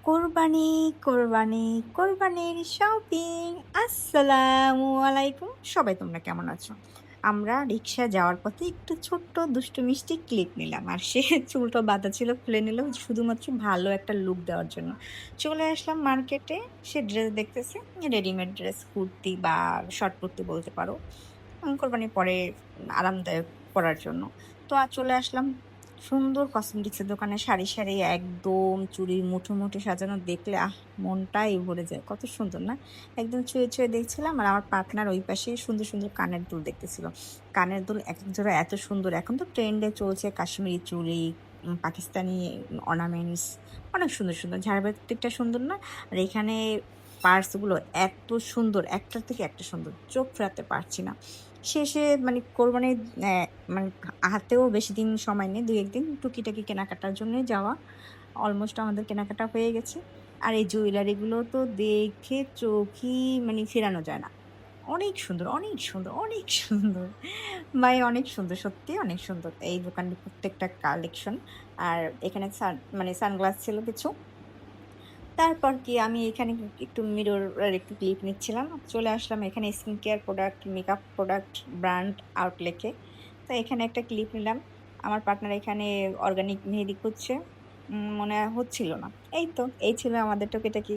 কোরবানি, কোরবানি, কোরবানির শপিং। আসসালামু আলাইকুম। সবাই তোমরা কেমন আছো? আমরা রিক্সা যাওয়ার পথে একটু ছোট্ট দুষ্টু মিষ্টি ক্লিপ নিলাম। আর সে চুলটা বাঁধা ছিল, খুলে নিল শুধুমাত্র ভালো একটা লুক দেওয়ার জন্য। চলে আসলাম মার্কেটে। সে ড্রেস দেখতেছে, রেডিমেড ড্রেস, কুর্তি বা শর্ট কুর্তি বলতে পারো। কোরবানির পরে আরামদায়ক পড়ার জন্য। তো চলে আসলাম সুন্দর কসমেটিক্সের দোকানে, সারি, সারি একদম চুড়ির মুঠো সাজানো দেখলে মনটাই ভরে যায়। কত সুন্দর না? একদম ছুঁয়ে, ছুঁয়ে দেখছিলাম আর আমার পার্টনার ওই পাশে সুন্দর কানের দুল দেখতেছিল। কানের দুল একেক জোড়া এত সুন্দর। এখন তো ট্রেন্ডে চলছে কাশ্মীরি চুড়ি, পাকিস্তানি অর্নামেন্টস, অনেক সুন্দর। ঝাড়বাতিকটা সুন্দর না? আর এখানে পার্সগুলো এত সুন্দর, একটার থেকে একটা সুন্দর। চোখ ফেরাতে পারছি না। শেষে কোরবানির মানে হাতেও বেশি দিন সময় নেই। ২-১ দিন টুকিটাকি কেনাকাটার জন্যই যাওয়া। অলমোস্ট আমাদের কেনাকাটা হয়ে গেছে। আর এই জুয়েলারিগুলো তো দেখে চোখই ফেরানো যায় না। অনেক সুন্দর। ভাই অনেক সুন্দর, সত্যিই অনেক সুন্দর। এই দোকানের প্রত্যেকটা কালেকশন। আর এখানে সানগ্লাস ছিল কিছু। তারপর কি আমি এখানে একটু মিররের একটু ক্লিপ নিচ্ছিলাম। চলে আসলাম এখানে skin care product, makeup product brand আউটলেটে। তো এখানে একটা ক্লিপ নিলাম। আমার পার্টনার এখানে অর্গানিক মেহেদি খুঁজছে। মনে হচ্ছিল না। এই ছিল আমাদের টুকিটাকি